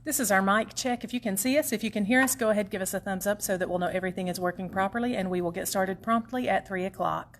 This is our mic check. If you can see us, if you can hear us, go ahead, give us a thumbs up so that we'll know everything is working properly, and we will get started promptly at 3 o'clock.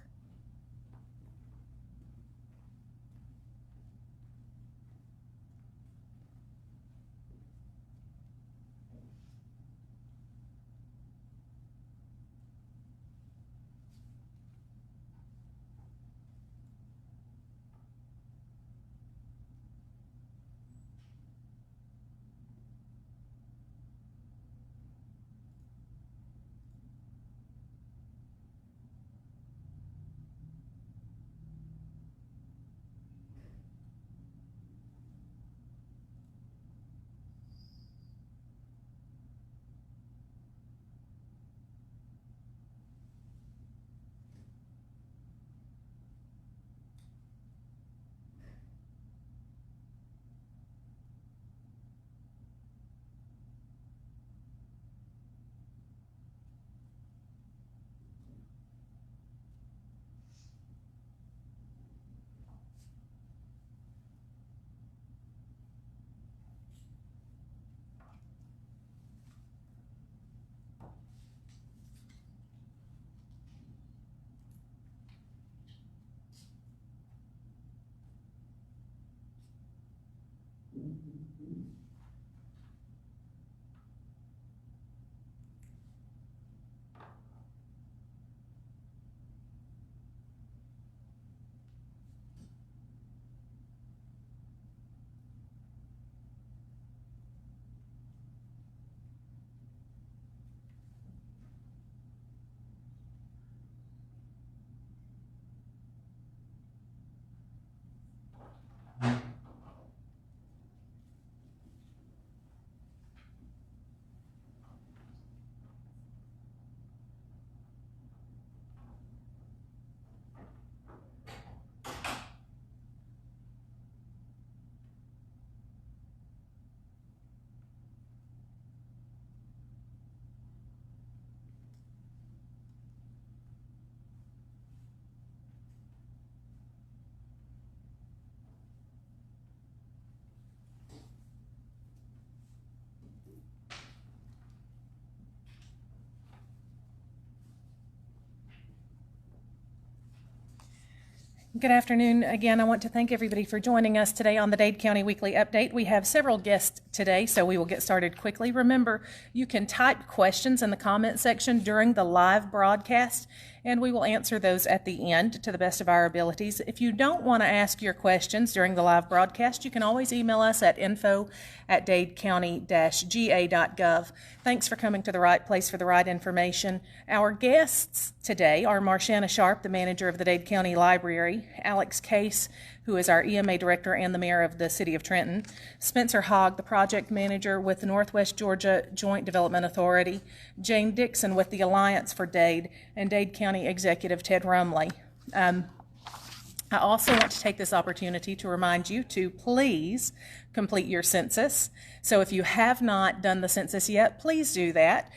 Good afternoon. Again, I want to thank everybody for joining us today on the Dade County Weekly Update. We have several guests today, so we will get started quickly. Remember, you can type questions in the comment section during the live broadcast, and we will answer those at the end to the best of our abilities. If you don't want to ask your questions during the live broadcast, you can always email us at info@dadecounty-ga.gov. Thanks for coming to the right place for the right information. Our guests today are Marshana Sharp, the manager of the Dade County Library, Alex Case, who is our EMA director and the mayor of the city of Trenton, Spencer Hogg, the project manager with the Northwest Georgia Joint Development Authority, Jane Dixon with the Alliance for Dade, and Dade County Executive Ted Rumley. I also want to take this opportunity to remind you to please complete your census. So if you have not done the census yet, please do that.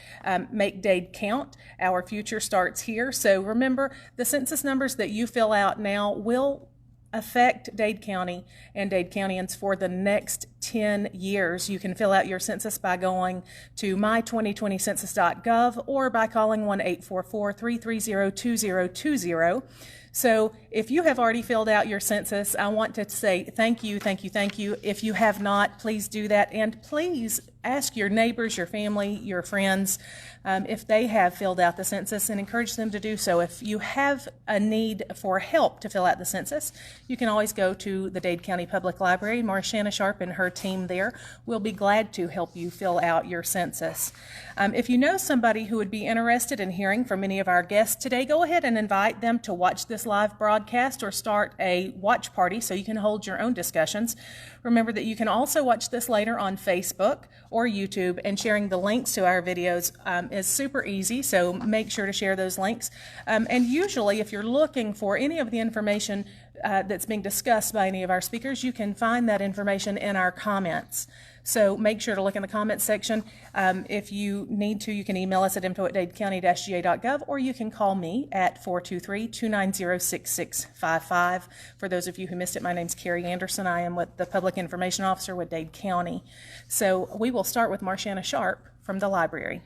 Make Dade count. Our future starts here. So remember, the census numbers that you fill out now will affect Dade County and Dade Countyans for the next 10 years. You can fill out your census by going to my2020census.gov or by calling 1-844-330-2020. So if you have already filled out your census, I want to say thank you, thank you, thank you. If you have not, please do that. And please ask your neighbors, your family, your friends, if they have filled out the census, and encourage them to do so. If you have a need for help to fill out the census, you can always go to the Dade County Public Library. Marshana Sharp and her team there will be glad to help you fill out your census. If you know somebody who would be interested in hearing from any of our guests today, go ahead and invite them to watch this live broadcast or start a watch party so you can hold your own discussions. Remember that you can also watch this later on Facebook or YouTube, and sharing the links to our videos is super easy, so make sure to share those links. And usually, if you're looking for any of the information that's being discussed by any of our speakers, you can find that information in our comments. So make sure to look in the comments section. If you need to, you can email us at info@dadecounty-ga.gov, or you can call me at 423-290-6655. For those of you who missed it, my name's Carey Anderson. I am the Public Information Officer with Dade County. So we will start with Marshana Sharp from the library.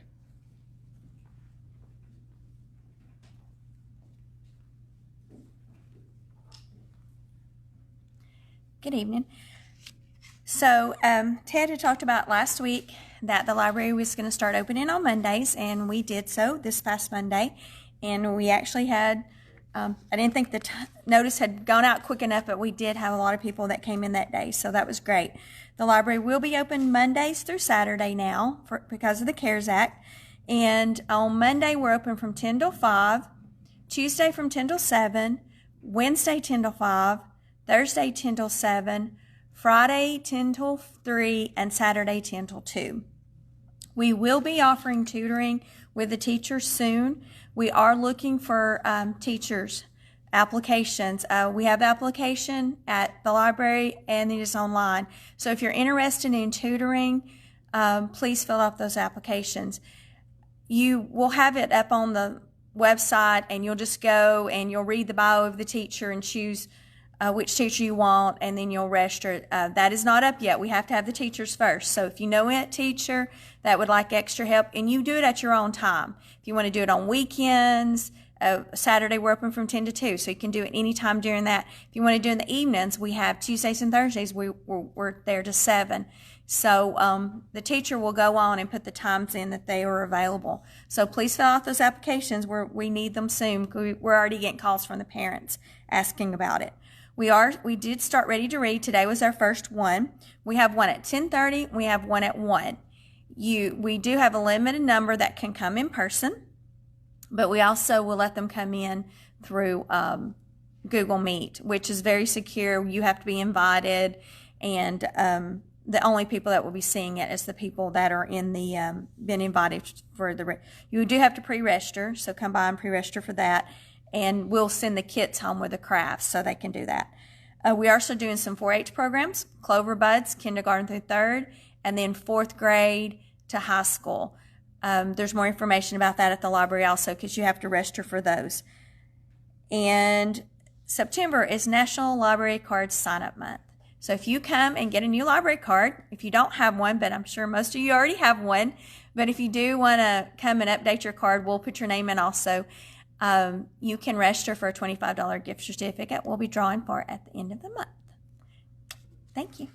Good evening. So Ted had talked about last week that the library was going to start opening on Mondays, and we did so this past Monday. And we actually had, I didn't think the notice had gone out quick enough, but we did have a lot of people that came in that day, so that was great. The library will be open Mondays through Saturday now because of the CARES Act. And on Monday, we're open from 10 till 5, Tuesday from 10 till 7, Wednesday 10 till 5, Thursday 10 till 7, Friday 10 till 3, and Saturday 10 till 2. We will be offering tutoring with the teachers soon. We are looking for teachers, applications. We have the application at the library and it is online. So if you're interested in tutoring, please fill out those applications. You will have it up on the website, and you'll just go and you'll read the bio of the teacher and choose which teacher you want, and then you'll register. That is not up yet. We have to have the teachers first. So if you know a teacher that would like extra help, and you do it at your own time. If you want to do it on weekends, Saturday we're open from 10 to 2, so you can do it anytime during that. If you want to do it in the evenings, we have Tuesdays and Thursdays, we're there to 7. So the teacher will go on and put the times in that they are available. So please fill out those applications. We need them soon. We're already getting calls from the parents asking about it. We did start Ready to Read. Today was our first one. We have one at 10:30. We have one at 1. We do have a limited number that can come in person, but we also will let them come in through Google Meet, which is very secure. You have to be invited, and the only people that will be seeing it is the people that are in the been invited for the. You do have to pre-register, so come by and pre-register for that. And we'll send the kits home with the crafts so they can do that. We're also doing some 4-H programs, Clover Buds, kindergarten through 3rd, and then 4th grade to high school. There's more information about that at the library also, because you have to register for those. And September is National Library Card Sign-Up Month. So if you come and get a new library card, if you don't have one, but I'm sure most of you already have one, but if you do want to come and update your card, we'll put your name in also. You can register for a $25 gift certificate we'll be drawing for at the end of the month. Thank you.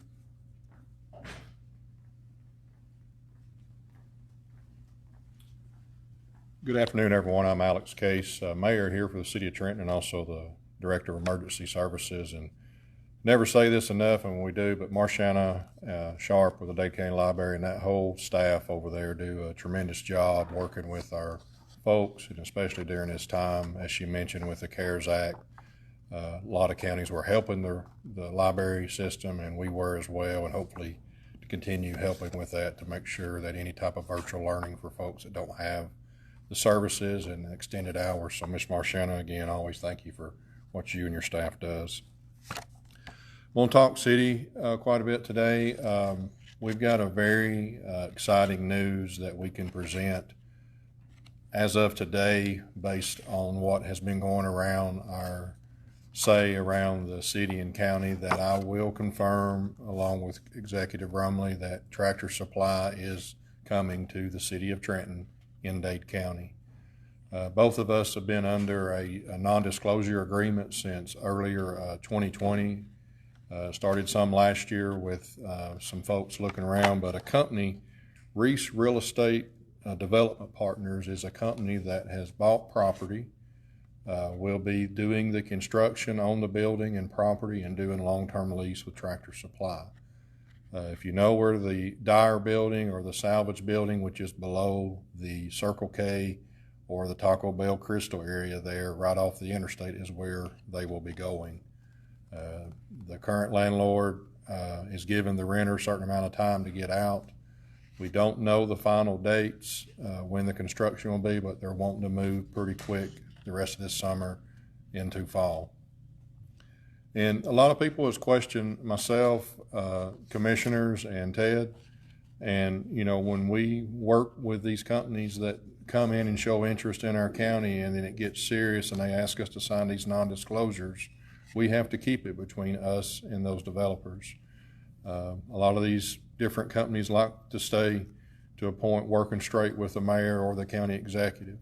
Good afternoon, everyone. I'm Alex Case, Mayor here for the City of Trenton, and also the Director of Emergency Services. And never say this enough, and when we do, but Marshana Sharp with the Dade County Library and that whole staff over there do a tremendous job working with our folks, and especially during this time, as she mentioned, with the CARES Act. A lot of counties were helping the library system, and we were as well, and hopefully to continue helping with that to make sure that any type of virtual learning for folks that don't have the services and extended hours. So Ms. Marshana, again, always thank you for what you and your staff does. We'll talk city quite a bit today. We've got a very exciting news that we can present as of today, based on what has been going around around the city and county, that I will confirm, along with Executive Rumley, that Tractor Supply is coming to the city of Trenton in Dade County. Both of us have been under a non-disclosure agreement since earlier 2020. Started some last year with some folks looking around, but a company, Reese Real Estate Development Partners, is a company that has bought property, will be doing the construction on the building and property, and doing long-term lease with Tractor Supply. If you know where the Dyer building or the salvage building, which is below the Circle K or the Taco Bell Crystal area there, right off the interstate, is where they will be going. The current landlord is giving the renter a certain amount of time to get out. We don't know the final dates when the construction will be, but they're wanting to move pretty quick the rest of this summer into fall. And a lot of people has questioned myself, commissioners, and Ted, And, you know, when we work with these companies that come in and show interest in our county and then it gets serious and they ask us to sign these non-disclosures, we have to keep it between us and those developers. A lot of these different companies like to stay to a point working straight with the mayor or the county executive.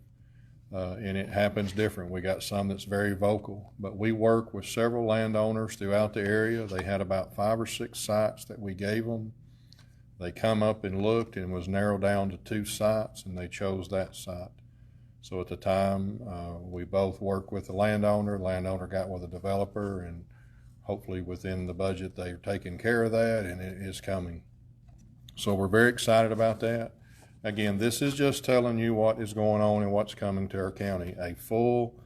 And it happens different. We got some that's very vocal, but we work with several landowners throughout the area. They had about 5 or 6 sites that we gave them. They come up and looked and it was narrowed down to 2 sites, and they chose that site. So at the time, we both worked with the landowner. Landowner got with the developer, and hopefully within the budget they're taking care of that, and it is coming. So we're very excited about that. Again, this is just telling you what is going on and what's coming to our county. A full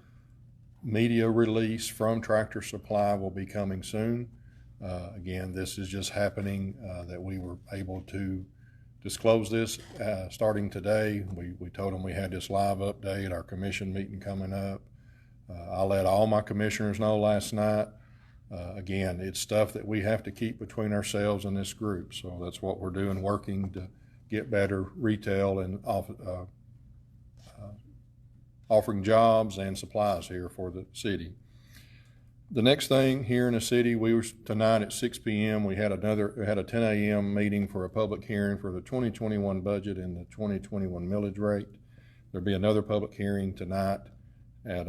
media release from Tractor Supply will be coming soon. Again, this is just happening that we were able to disclose this starting today. We told them we had this live update, our commission meeting coming up. I let all my commissioners know last night. Again, it's stuff that we have to keep between ourselves and this group. So that's what we're doing, working to get better retail and offering jobs and supplies here for the city. The next thing here in the city, we were tonight at 6 p.m. We had a 10 a.m. meeting for a public hearing for the 2021 budget and the 2021 millage rate. There'll be another public hearing tonight at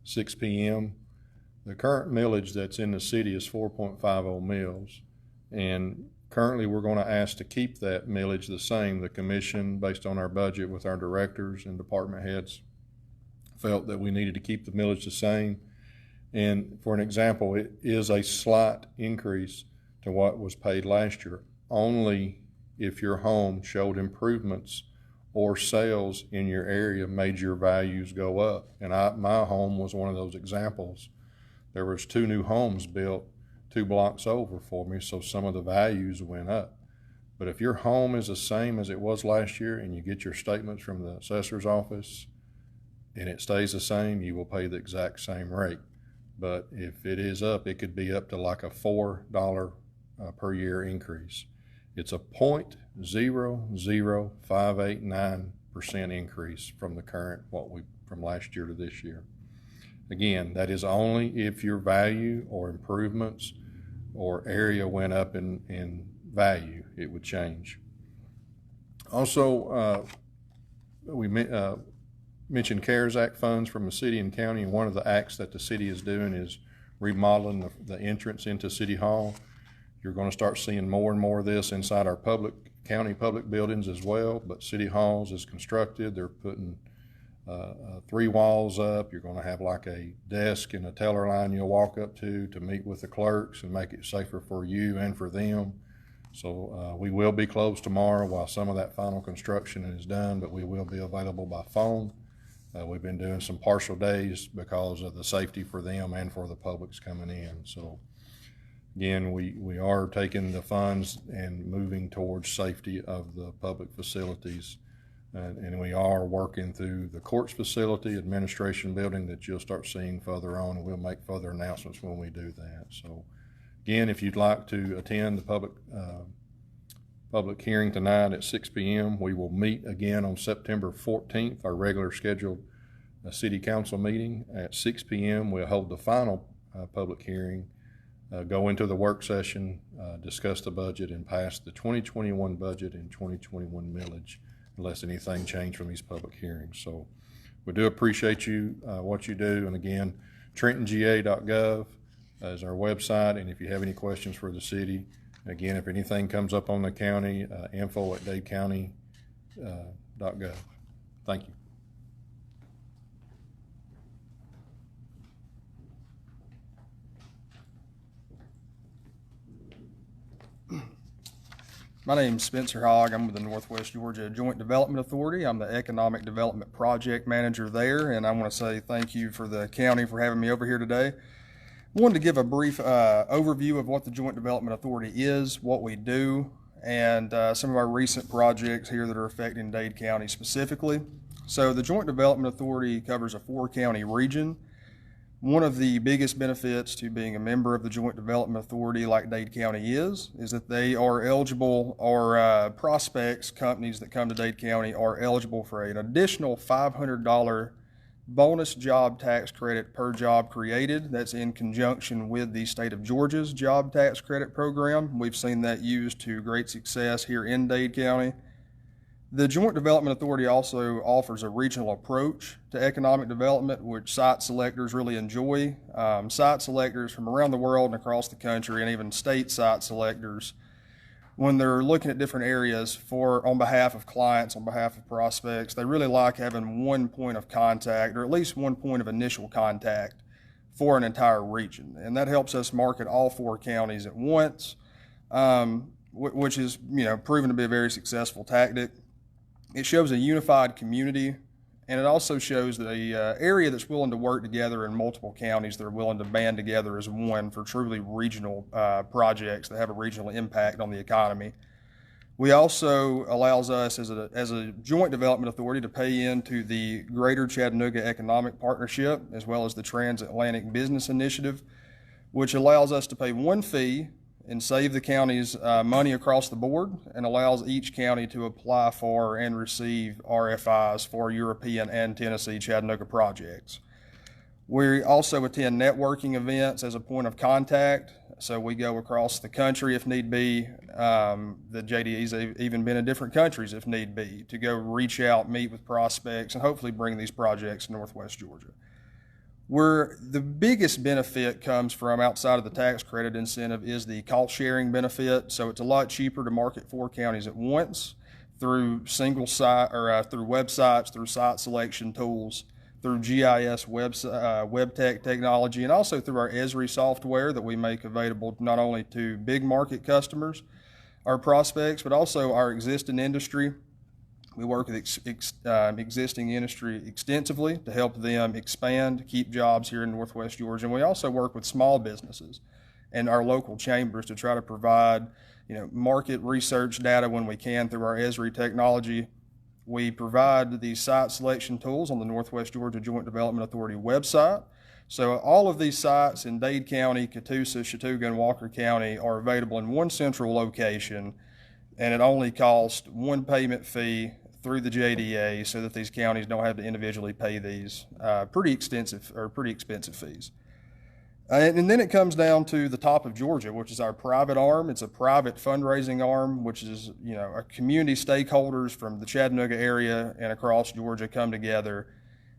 6 p.m. The current millage that's in the city is 4.50 mils, and currently we're going to ask to keep that millage the same. The commission, based on our budget with our directors and department heads, felt that we needed to keep the millage the same. And for an example, it is a slight increase to what was paid last year, only if your home showed improvements or sales in your area made your values go up. And my home was one of those examples. There was 2 new homes built 2 blocks over for me, so some of the values went up. But if your home is the same as it was last year and you get your statements from the assessor's office and it stays the same, you will pay the exact same rate. But if it is up, it could be up to like a $4 per year increase. It's a 0.00589% increase from the current, from last year to this year. Again, that is only if your value or improvements or area went up in value, it would change. Also, we mentioned CARES Act funds from the city and county, and one of the acts that the city is doing is remodeling the entrance into City Hall. You're going to start seeing more and more of this inside our county public buildings as well, but City Halls is constructed. They're putting 3 walls up. You're going to have like a desk and a teller line you'll walk up to meet with the clerks and make it safer for you and for them. So we will be closed tomorrow while some of that final construction is done, but we will be available by phone. We've been doing some partial days because of the safety for them and for the publics coming in. So again, we are taking the funds and moving towards safety of the public facilities. And we are working through the courts facility, administration building that you'll start seeing further on, and we'll make further announcements when we do that. So again, if you'd like to attend the public hearing tonight at 6 p.m. We will meet again on September 14th, our regular scheduled city council meeting at 6 p.m. We'll hold the final public hearing, go into the work session, discuss the budget, and pass the 2021 budget and 2021 millage, unless anything changed from these public hearings. So we do appreciate you, what you do. And again, TrentonGA.gov is our website. And if you have any questions for the city, again, if anything comes up on the county, info@dadecounty.gov. Thank you. My name's Spencer Hogg. I'm with the Northwest Georgia Joint Development Authority. I'm the Economic Development Project Manager there, and I want to say thank you for the county for having me over here today. I wanted to give a brief overview of what the Joint Development Authority is, what we do, and some of our recent projects here that are affecting Dade County specifically. So the Joint Development Authority covers a 4-county region. One of the biggest benefits to being a member of the Joint Development Authority like Dade County is that they are eligible, or prospects, companies that come to Dade County are eligible for an additional $500 bonus job tax credit per job created. That's in conjunction with the state of Georgia's job tax credit program. We've seen that used to great success here in Dade County. The Joint Development Authority also offers a regional approach to economic development, which site selectors really enjoy. Site selectors from around the world and across the country, and even state site selectors, when they're looking at different areas on behalf of clients, on behalf of prospects, they really like having one point of contact, or at least one point of initial contact for an entire region. And that helps us market all 4 counties at once, which is proven to be a very successful tactic. It shows a unified community, and it also shows that a area that's willing to work together in multiple counties that are willing to band together as one for truly regional projects that have a regional impact on the economy. We also allows us as a joint development authority to pay into the Greater Chattanooga Economic Partnership as well as the Transatlantic Business Initiative, which allows us to pay one fee and save the county's money across the board, and allows each county to apply for and receive RFIs for European and Tennessee Chattanooga projects. We also attend networking events as a point of contact, so we go across the country if need be. The JDE's even been in different countries if need be, to go reach out, meet with prospects, and hopefully bring these projects to Northwest Georgia. Where the biggest benefit comes from outside of the tax credit incentive is the cost sharing benefit. So it's a lot cheaper to market 4 counties at once through single site, or through websites, through site selection tools, through GIS web tech technology, and also through our Esri software that we make available not only to big market customers, our prospects, but also our existing industry. We work with existing industry extensively to help them expand, keep jobs here in Northwest Georgia. And we also work with small businesses and our local chambers to try to provide market research data when we can through our Esri technology. We provide these site selection tools on the Northwest Georgia Joint Development Authority website. So all of these sites in Dade County, Catoosa, Chattooga, and Walker County are available in one central location, and it only costs one payment fee through the JDA, so that these counties don't have to individually pay these pretty expensive fees. And then it comes down to the top of Georgia, which is our private arm. It's a private fundraising arm, which is our community stakeholders from the Chattanooga area and across Georgia come together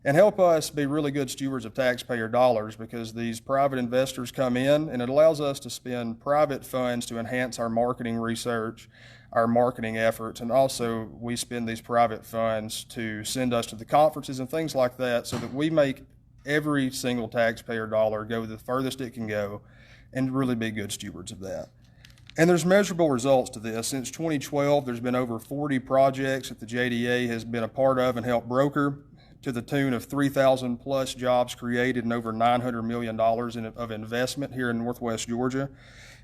and help us be really good stewards of taxpayer dollars, because these private investors come in, and it allows us to spend private funds to enhance our marketing research, our marketing efforts, and also we spend these private funds to send us to the conferences and things like that, so that we make every single taxpayer dollar go the furthest it can go and really be good stewards of that. And there's measurable results to this. Since 2012, there's been over 40 projects that the JDA has been a part of and helped broker, to the tune of 3,000 plus jobs created and over $900 million of investment here in Northwest Georgia.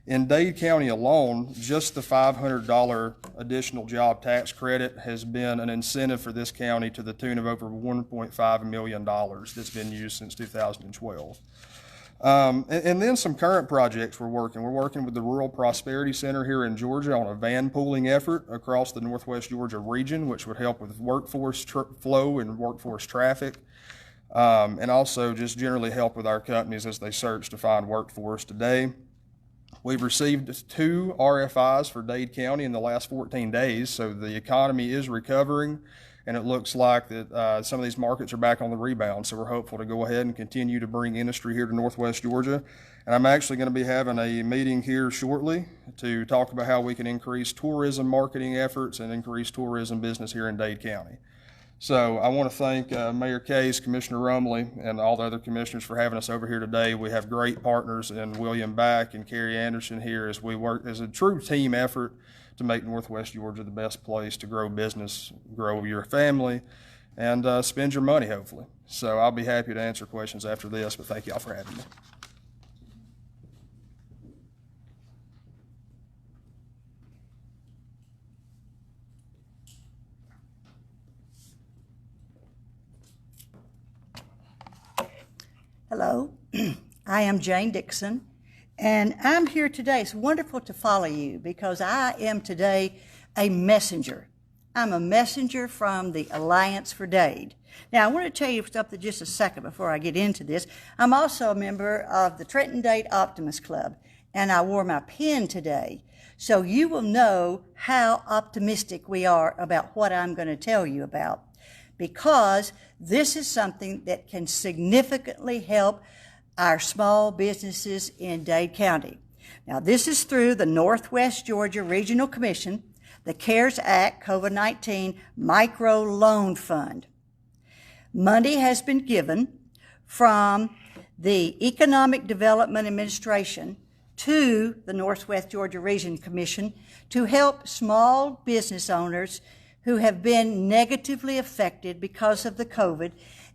In Dade County alone, just the $500 additional job tax credit has been an incentive for this county to the tune of over $1.5 million that's been used since 2012. And then some current projects we're working. We're working with the Rural Prosperity Center here in Georgia on a van pooling effort across the Northwest Georgia region, which would help with workforce flow and workforce traffic, and also just generally help with our companies as they search to find workforce today. We've received 2 RFIs for Dade County in the last 14 days, so the economy is recovering, and it looks like that some of these markets are back on the rebound. So we're hopeful to go ahead and continue to bring industry here to Northwest Georgia. And I'm actually going to be having a meeting here shortly to talk about how we can increase tourism marketing efforts and increase tourism business here in Dade County. So I want to thank Mayor Case, Commissioner Rumley, and all the other commissioners for having us over here today. We have great partners in William Back and Carey Anderson here as we work as a true team effort to make Northwest Georgia the best place to grow business, grow your family, and spend your money, hopefully. So I'll be happy to answer questions after this, but thank y'all for having me. Hello, I am Jane Dixon, and I'm here today. It's wonderful to follow you because I am today a messenger. I'm a messenger from the Alliance for Dade. Now, I want to tell you something just a second before I get into this. I'm also a member of the Trenton Dade Optimist Club, and I wore my pin today. So you will know how optimistic we are about what I'm going to tell you about, because this is something that can significantly help our small businesses in Dade County. Now, this is through the Northwest Georgia Regional Commission, the CARES Act COVID-19 Micro Loan Fund. Money has been given from the Economic Development Administration to the Northwest Georgia Region Commission to help small business owners who have been negatively affected because of the COVID,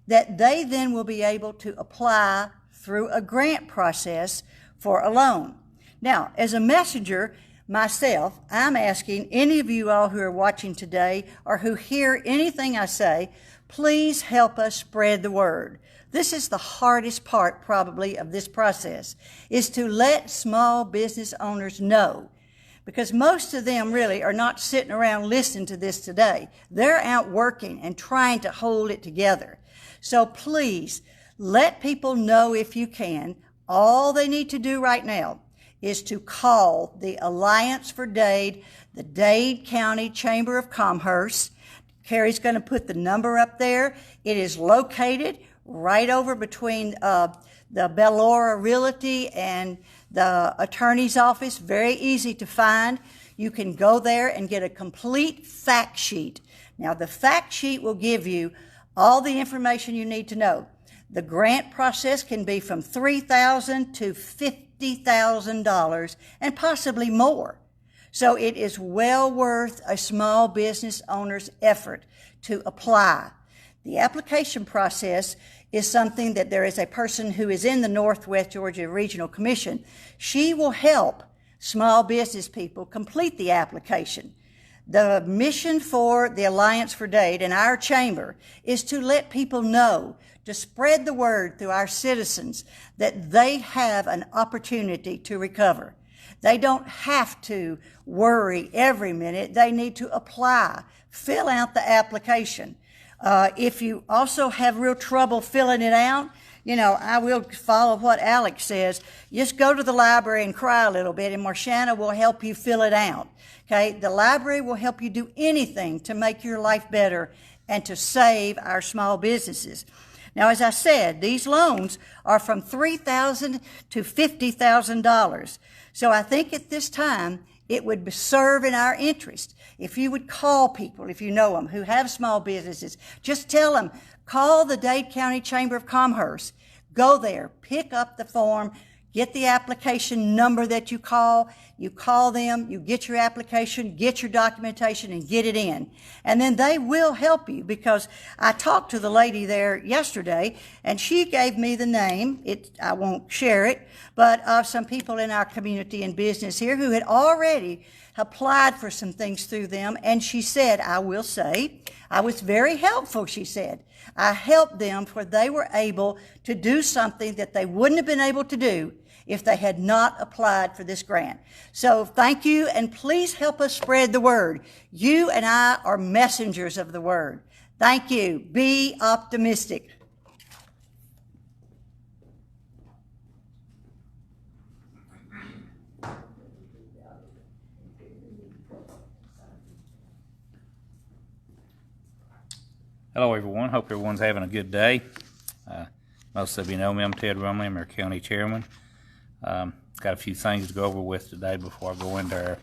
that they then will be able to apply through a grant process for a loan. Now, as a messenger myself, I'm asking any of you all who are watching today or who hear anything I say, please help us spread the word. This is the hardest part probably of this process, is to let small business owners know, because most of them really are not sitting around listening to this today. They're out working and trying to hold it together. So please let people know if you can. All they need to do right now is to call the Alliance for Dade, the Dade County Chamber of Commerce. Carey's going to put the number up there. It is located right over between the Bellora Realty and the attorney's office. Very easy to find. You can go there and get a complete fact sheet. Now, the fact sheet will give you all the information you need to know. The grant process can be from $3,000 to $50,000 and possibly more. So it is well worth a small business owner's effort to apply. The application process is something that there is a person who is in the Northwest Georgia Regional Commission. She will help small business people complete the application. The mission for the Alliance for Dade and our chamber is to let people know, to spread the word through our citizens that they have an opportunity to recover. They don't have to worry every minute. They need to apply, fill out the application. If you also have real trouble filling it out, you know, I will follow what Alex says. Just go to the library and cry a little bit, and Marshana will help you fill it out. Okay? The library will help you do anything to make your life better and to save our small businesses. Now, as I said, these loans are from $3,000 to $50,000. So I think at this time, it would serve in our interest if you would call people, if you know them, who have small businesses. Just tell them, call the Dade County Chamber of Commerce. Go there, pick up the form, get the application number that you call them, you get your application, get your documentation, and get it in. And then they will help you, because I talked to the lady there yesterday, and she gave me the name, I won't share it, but of some people in our community and business here who had already applied for some things through them. And she said, I will say, I was very helpful, she said. I helped them for they were able to do something that they wouldn't have been able to do if they had not applied for this grant. So thank you, and please help us spread the word. You and I are messengers of the word. Thank you. Be optimistic. Hello, everyone. Hope everyone's having a good day. Most of you know me. I'm Ted Rumley. I'm our county chairman. Got a few things to go over with today before I go into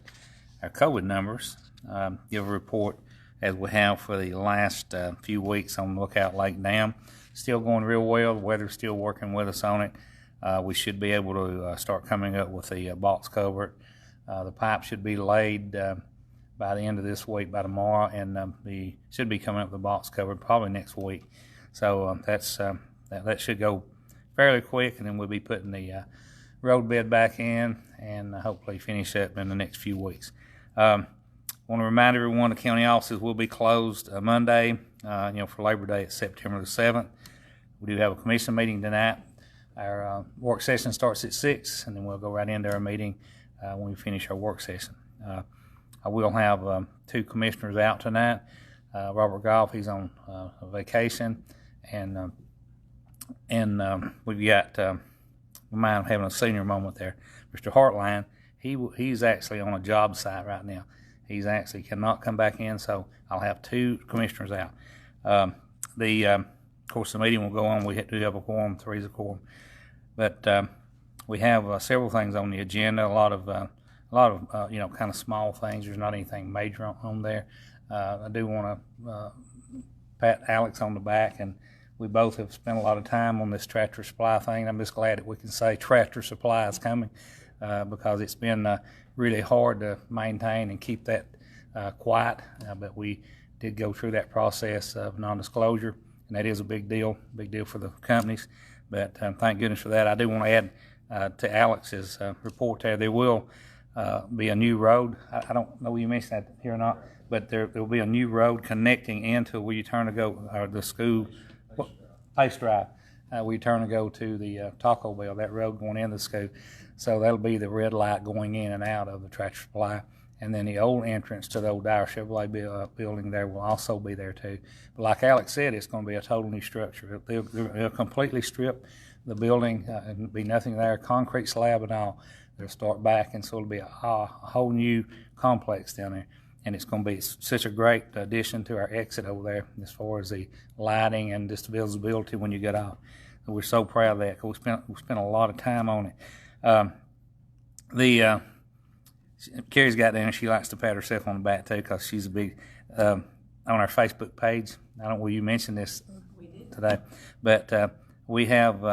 our COVID numbers. Give a report as we have for the last few weeks on Lookout Lake Dam. Still going real well. The weather's still working with us on it. We should be able to start coming up with the box culvert. The pipe should be laid by the end of this week, by tomorrow, and should be coming up with the box culvert probably next week. So that should go fairly quick, and then we'll be putting the road bed back in and hopefully finish up in the next few weeks. Want to remind everyone the county offices will be closed Monday, for Labor Day. It's September the 7th. We do have a commission meeting tonight. Our work session starts at 6, and then we'll go right into our meeting when we finish our work session. I will have 2 commissioners out tonight. Robert Goff, he's on vacation, and we've got, we might having a senior moment there. Mr. Hartline, he's actually on a job site right now. He's actually cannot come back in, so I'll have 2 commissioners out. Of course, the meeting will go on. We do have a quorum, 3 is a quorum, but we have several things on the agenda. A lot of kind of small things. There's not anything major on there. I do want to pat Alex on the back, and we both have spent a lot of time on this Tractor Supply thing. I'm just glad that we can say Tractor Supply is coming because it's been really hard to maintain and keep that quiet, but we did go through that process of non-disclosure, and that is a big deal for the companies, but thank goodness for that. I do want to add to Alex's report there will be a new road. I don't know if you mentioned that here or not, but there will be a new road connecting into where you turn to go, the school, Pace Drive, where you turn to go to the Taco Bell, that road going into the school. So that'll be the red light going in and out of the Tractor Supply. And then the old entrance to the old Dyer Chevrolet building there will also be there too. But like Alex said, it's going to be a total new structure. They'll completely strip the building and be nothing there, concrete slab and all. They'll start back, and so it'll be a whole new complex down there. And it's going to be such a great addition to our exit over there as far as the lighting and just the visibility when you get off. So we're so proud of that because we spent a lot of time on it. Carey's got there, and she likes to pat herself on the back too because she's a big on our Facebook page. I don't know whether you mentioned this today, but we have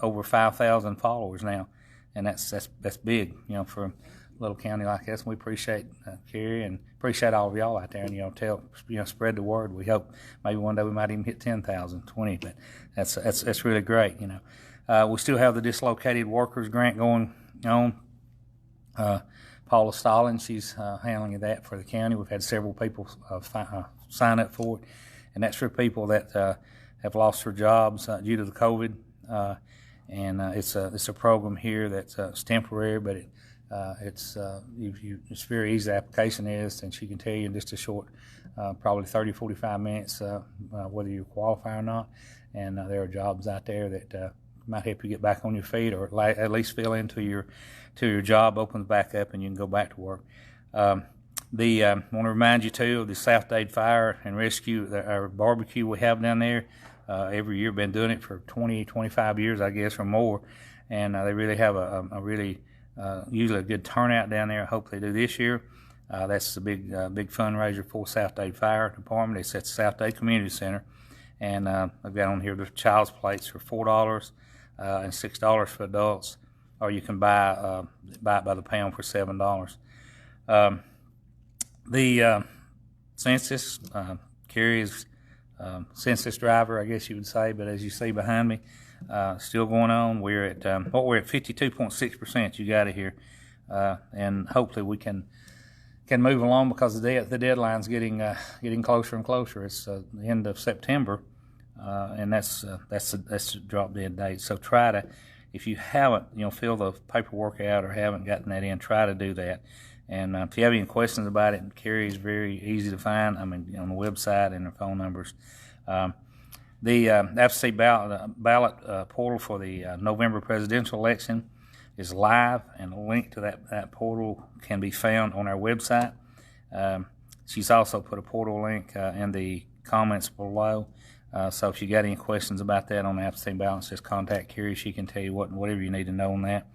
over 5,000 followers now, and that's big, for a little county like us. And we appreciate Carey and appreciate all of y'all out there, and spread the word. We hope maybe one day we might even hit 10,000, 20, but that's really great. We still have the dislocated workers grant going on. Paula Stalin, she's handling that for the county. We've had several people sign up for it, and that's for people that have lost their jobs due to the COVID. And it's a program here that's temporary, but it's very easy. The application is, and she can tell you in just a short, probably 30, 45 minutes whether you qualify or not. And there are jobs out there that might help you get back on your feet, or at least fill into your job opens back up and you can go back to work. I want to remind you too of the South Dade Fire and Rescue, our barbecue we have down there. Every year, been doing it for 20, 25 years, I guess, or more, and they really have a really usually a good turnout down there. I hope they do this year. That's a big fundraiser for South Dade Fire Department. It's at the South Dade Community Center, and I've got on here the child's plates for $4 and $6 for adults, or you can buy it by the pound for $7. The census, Carey's census driver, I guess you would say, but as you see behind me, still going on. We're at 52.6%. You got it here, and hopefully we can move along because the deadline's getting closer and closer. It's the end of September, and that's the drop dead date. So try to, if you haven't, fill the paperwork out or haven't gotten that in, try to do that. And if you have any questions about it, Carey is very easy to find. I mean, on the website and their phone numbers. The absentee ballot portal for the November presidential election is live, and a link to that portal can be found on our website. She's also put a portal link in the comments below. So if you got any questions about that on the absentee ballot, just contact Carey. She can tell you whatever you need to know on that.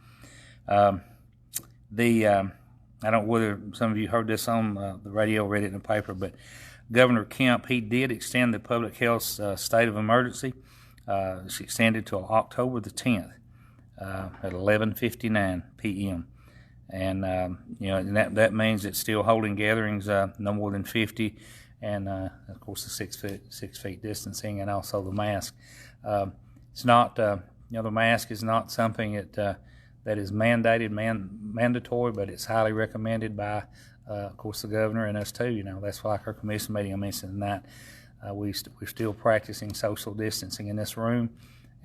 I don't know whether some of you heard this on the radio, read it in the paper, but Governor Kemp, he did extend the public health state of emergency. She extended till October the 10th at 11:59 p.m. And and that means it's still holding gatherings no more than 50, and of course the 6 feet distancing, and also the mask. It's not the mask is not something that is mandated, mandatory, but it's highly recommended by, of course, the governor and us too. That's why our commission meeting I mentioned that we're still practicing social distancing in this room,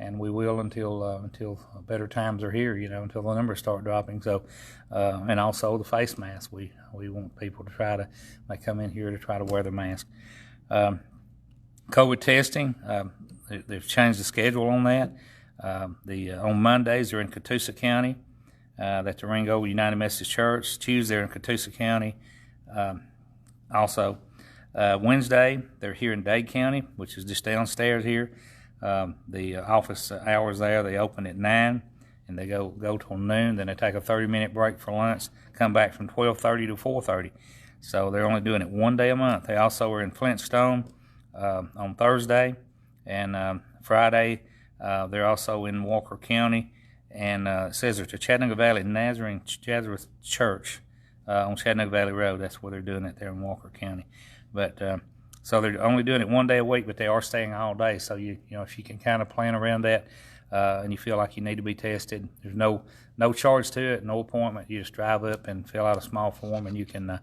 and we will until better times are here, until the numbers start dropping. So, and also the face mask. We want people to they come in here to try to wear the mask. COVID testing, they've changed the schedule on that. On Mondays they're in Catoosa County, at the Ringo United Methodist Church. Tuesday they're in Catoosa County. Also, Wednesday they're here in Dade County, which is just downstairs here. The office hours there, they open at 9 and they go till noon. Then they take a 30-minute break for lunch, come back from 12:30 to 4:30. So they're only doing it one day a month. They also are in Flintstone on Thursday, and Friday they're also in Walker County. And it says there's a Chattanooga Valley Nazarene Church on Chattanooga Valley Road. That's where they're doing it there in Walker County. But so they're only doing it one day a week, but they are staying all day. So if you can kind of plan around that, and you feel like you need to be tested, there's no charge to it, no appointment. You just drive up and fill out a small form, and you can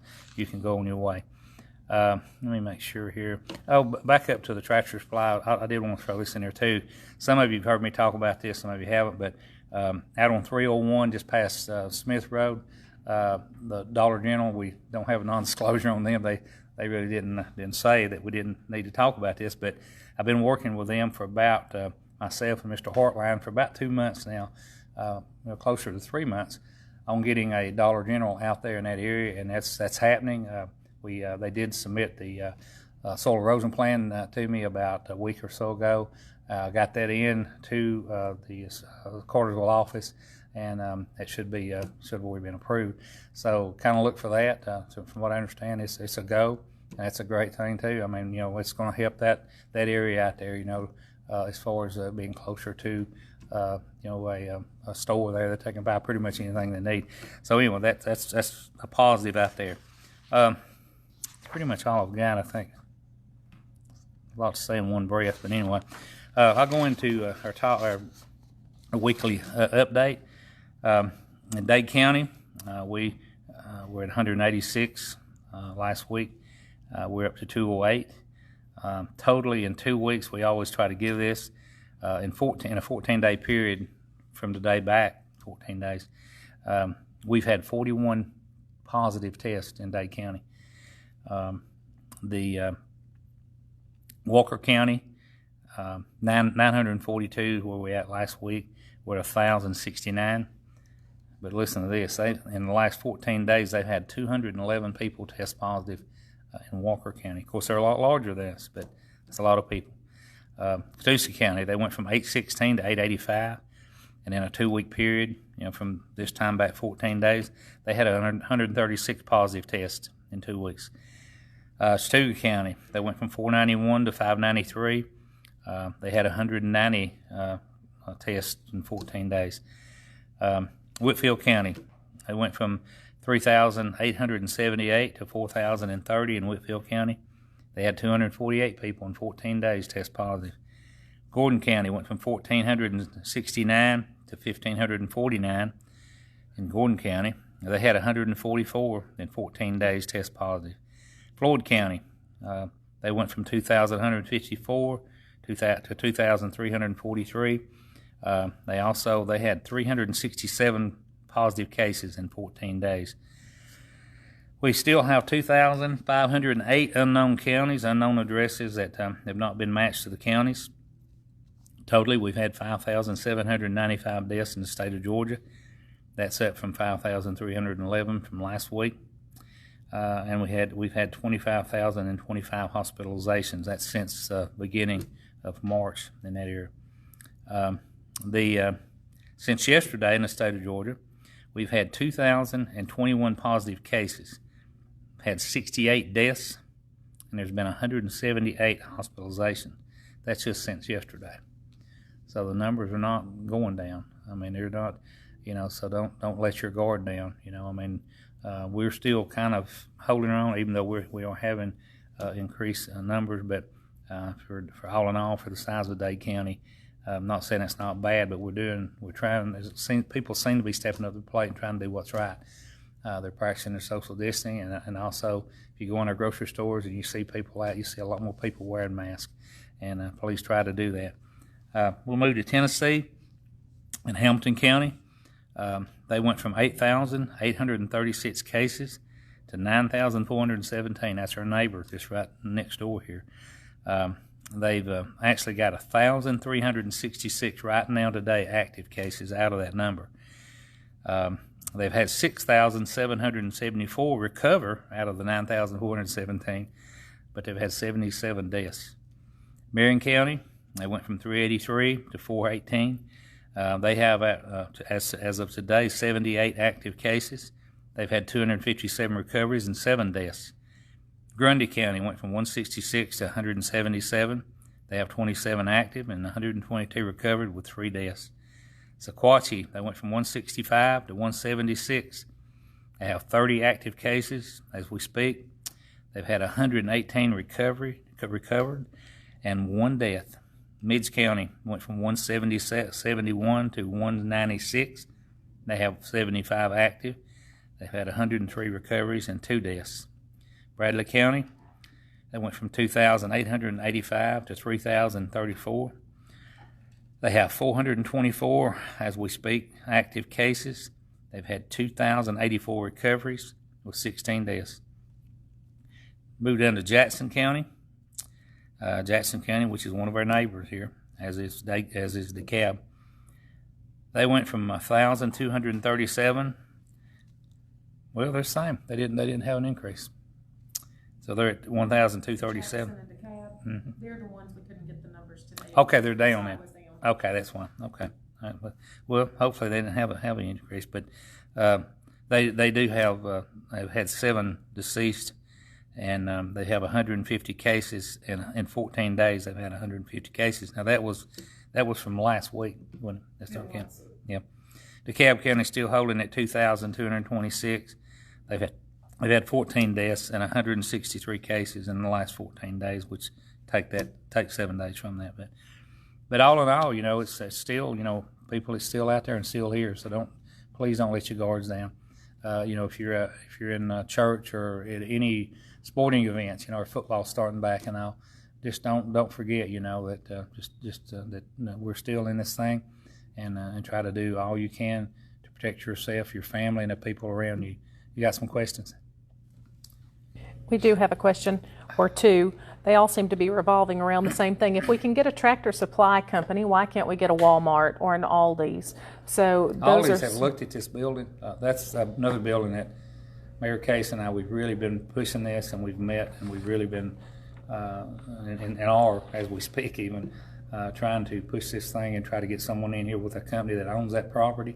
go on your way. Let me make sure here. Oh, back up to the Tractor Supply. I did want to throw this in there too. Some of you have heard me talk about this, some of you haven't, but out on 301, just past Smith Road, the Dollar General, we don't have a non-disclosure on them. They really didn't say that we didn't need to talk about this, but I've been working with them for about, myself and Mr. Hartline, for about 2 months now, closer to 3 months, on getting a Dollar General out there in that area, and that's happening. They did submit the soil erosion plan to me about a week or so ago. Got that in to the Cartersville office, and it should have already been approved. So kind of look for that. So from what I understand, it's a go. And that's a great thing too. I mean, it's going to help that area out there. As far as being closer to a store there that they can buy pretty much anything they need. So anyway, that's a positive out there. Pretty much all I've got, I think. A lot to say in one breath, but anyway, I'll go into our weekly update. In Dade County, we were at 186 last week. We're up to 208. Totally in 2 weeks, we always try to give this in a 14-day period from today back, 14 days. We've had 41 positive tests in Dade County. The Walker County, 942, where we at last week. We're at 1,069. But listen to this: in the last 14 days, they've had 211 people test positive in Walker County. Of course, they're a lot larger than us, but that's a lot of people. Catoosa County, they went from 816 to 885, and in a 2-week period, from this time back 14 days, they had 136 positive tests in 2 weeks. Chattanooga County, they went from 491 to 593. They had 190 tests in 14 days. Whitfield County, they went from 3,878 to 4,030 in Whitfield County. They had 248 people in 14 days test positive. Gordon County went from 1,469 to 1,549 in Gordon County. They had 144 in 14 days test positive. Floyd County, they went from 2,154 to 2,343. They had 367 positive cases in 14 days. We still have 2,508 unknown counties, unknown addresses that have not been matched to the counties. Totally, we've had 5,795 deaths in the state of Georgia. That's up from 5,311 from last week. And we've had 25,025 hospitalizations. That's since the beginning of March in that area. Since yesterday in the state of Georgia, we've had 2,021 positive cases, had 68 deaths, and there's been 178 hospitalizations. That's just since yesterday. So the numbers are not going down. I mean, they're not, so don't let your guard down. We're still kind of holding on, even though we are having increased numbers, but for all in all, for the size of Dade County, I'm not saying it's not bad, but we're trying. People seem to be stepping up to the plate and trying to do what's right. They're practicing their social distancing, and also if you go in our grocery stores and you see people out, you see a lot more people wearing masks, and please try to do that. We'll move to Tennessee in Hamilton County. They went from 8,836 cases to 9,417. That's our neighbor just right next door here. They've actually got 1,366 right now today active cases out of that number. They've had 6,774 recover out of the 9,417, but they've had 77 deaths. Marion County, they went from 383 to 418. They have, as of today, 78 active cases. They've had 257 recoveries and 7 deaths. Grundy County went from 166 to 177. They have 27 active and 122 recovered with 3 deaths. Sequatchie, they went from 165 to 176. They have 30 active cases as we speak. They've had 118 recovered and 1 death. Midge County went from 171 to 196. They have 75 active. They've had 103 recoveries and 2 deaths. Bradley County, they went from 2,885 to 3,034. They have 424, as we speak, active cases. They've had 2,084 recoveries with 16 deaths. Moved down to Jackson County. Jackson County, which is one of our neighbors here, as is DeKalb. They went from 1,237. Well, they're the same. They didn't have an increase. So they're at 1,237. Mm-hmm. They're the ones we couldn't get the numbers today. Okay, they're down now. Okay, that's one. Okay. All right. Well, hopefully they didn't have an increase, but they do have they've had 7 deceased, and they have 150 cases in 14 days. They've had 150 cases. Now that was from last week when that's not counting. Yeah. DeKalb County still holding at 2,226. They've had 14 deaths and 163 cases in the last 14 days, which take 7 days from that. But all in all, it's still, people are still out there and still here. So please don't let your guards down. If you're in church or at any sporting events, or football's starting back and all, just don't forget, that we're still in this thing, and try to do all you can to protect yourself, your family, and the people around you. You got some questions? We do have a question or two. They all seem to be revolving around the same thing. If we can get a Tractor Supply company, why can't we get a Walmart or an Aldi's? So Aldi's have looked at this building. That's another building that Mayor Case and I, we've really been pushing this, and we've met, and we've really been, and are, as we speak even, trying to push this thing and try to get someone in here with a company that owns that property.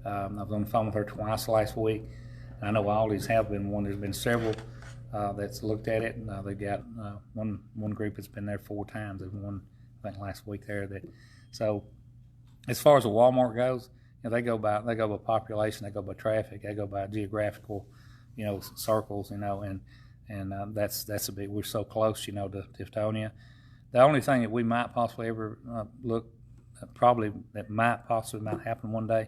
I was on the phone with her twice last week. I know Aldi's have been one. There's been several that's looked at it. They got one group that's been there 4 times. There's one, I think, last week there. So as far as the Walmart goes, they go by population, they go by traffic, they go by geographical, circles, and that's a bit. We're so close, to Tiftonia. The only thing that we might possibly ever look, probably that might happen one day,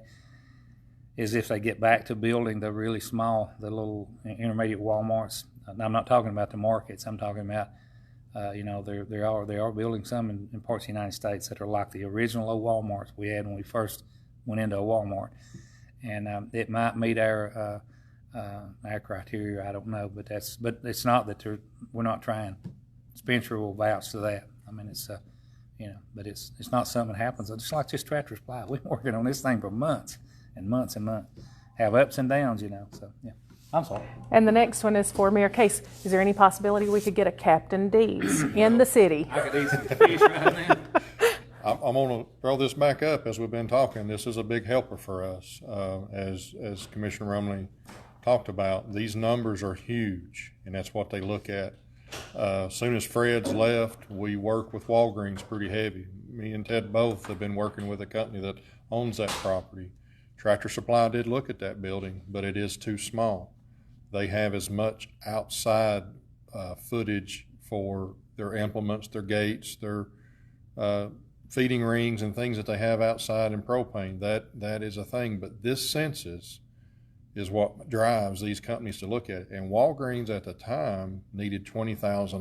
is if they get back to building the really small, the little intermediate Walmarts. I'm not talking about the markets. I'm talking about, they are building some in parts of the United States that are like the original old Walmarts we had when we first went into a Walmart, and it might meet our criteria. I don't know, but it's not that we're not trying. Spencer will vouch to that. I mean, it's but it's not something that happens. Just like this Tractor Supply, we've been working on this thing for months and months and months. Have ups and downs, So yeah. I'm sorry. And the next one is for Mayor Case. Is there any possibility we could get a Captain D's in the city? I could eat some fish right now. I'm going to throw this back up as we've been talking. This is a big helper for us. As Commissioner Rumley talked about, these numbers are huge, and that's what they look at. As soon as Fred's left, we work with Walgreens pretty heavy. Me and Ted both have been working with a company that owns that property. Tractor Supply did look at that building, but it is too small. They have as much outside footage for their implements, their gates, their feeding rings and things that they have outside in propane. That is a thing, but this census is what drives these companies to look at it. And Walgreens at the time needed 20,000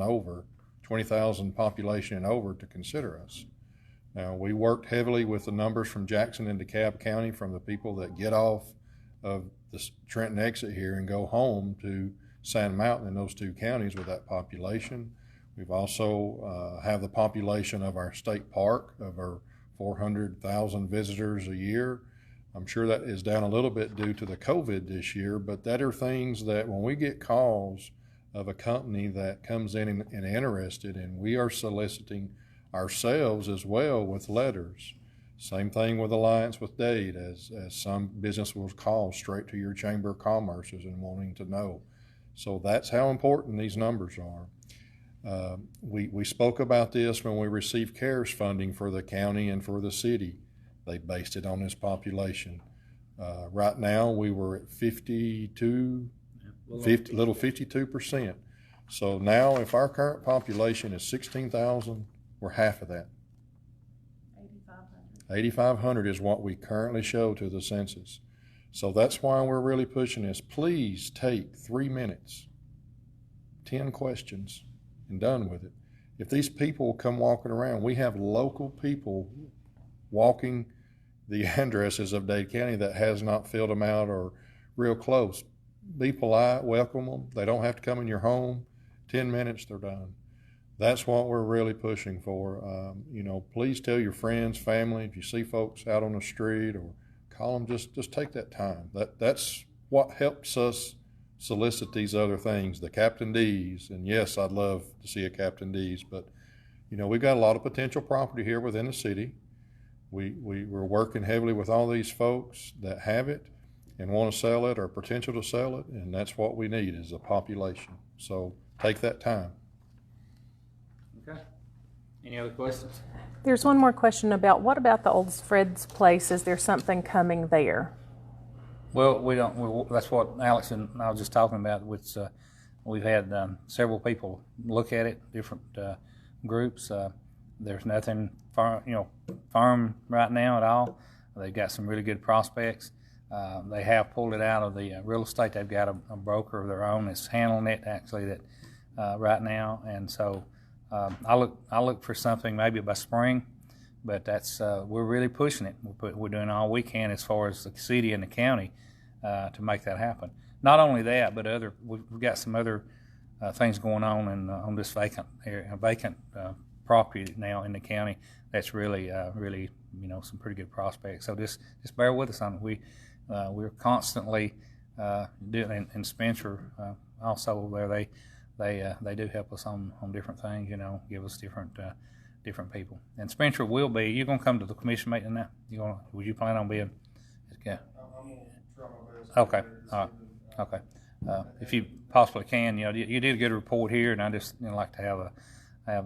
population and over to consider us. Now, we worked heavily with the numbers from Jackson and DeKalb County, from the people that get off of the Trenton exit here and go home to Sand Mountain in those two counties with that population. We've also have the population of our state park, of our 400,000 visitors a year. I'm sure that is down a little bit due to the COVID this year, but that are things that when we get calls of a company that comes in and interested, and we are soliciting ourselves as well with letters. Same thing with Alliance with Dade, as some business will call straight to your Chamber of Commerces and wanting to know. So that's how important these numbers are. We spoke about this when we received CARES funding for the county and for the city. They based it on this population. Right now, we were at 52%. So now, if our current population is 16,000, we're half of that. 8,500 is what we currently show to the census. So that's why we're really pushing this. Please take 3 minutes, 10 questions, and done with it. If these people come walking around, we have local people walking the addresses of Dade County that has not filled them out or real close. Be polite, welcome them. They don't have to come in your home. 10 minutes, they're done. That's what we're really pushing for. Please tell your friends, family, if you see folks out on the street, or call them, just take that time. That's what helps us solicit these other things, the Captain D's. And yes, I'd love to see a Captain D's, but we've got a lot of potential property here within the city. We're working heavily with all these folks that have it and want to sell it or potential to sell it, and that's what we need is a population. So take that time. Okay. Any other questions? There's one more question about, what about the old Fred's place? Is there something coming there? Well, we don't. That's what Alex and I was just talking about. We've had several people look at it, different groups. There's nothing firm right now at all. They've got some really good prospects. They have pulled it out of the real estate. They've got a broker of their own that's handling it actually that right now, and so I look for something maybe by spring. But that's we're really pushing it. We're doing all we can as far as the city and the county to make that happen. Not only that, but we've got some other things going on on this vacant property now in the county. That's really some pretty good prospects. So just bear with us on it. We're constantly doing, and Spencer also over there. They do help us on different things. Give us different people. And Spencer will be. You're gonna come to the commission meeting now? Would you plan on being? Yeah. I'm gonna try my best. Okay. All right. Okay. If you possibly can, you did a good report here, and I just like to have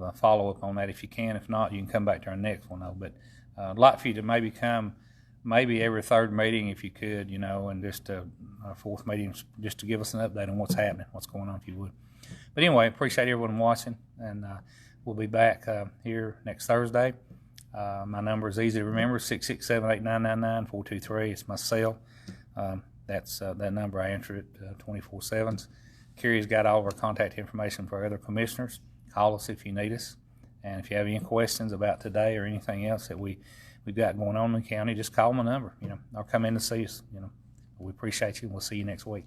a follow up on that if you can. If not, you can come back to our next one. But I'd like for you to maybe come, maybe every third meeting if you could, and just our fourth meeting, just to give us an update on what's happening, what's going on, if you would. But anyway, appreciate everyone watching, and we'll be back here next Thursday. My number is easy to remember, 667-8999-423. It's my cell. That's that number. I answer it 24/7. Carey's got all of our contact information for other commissioners. Call us if you need us. And if you have any questions about today or anything else that we've got going on in the county, just call my number, or come in to see us. We appreciate you, and we'll see you next week.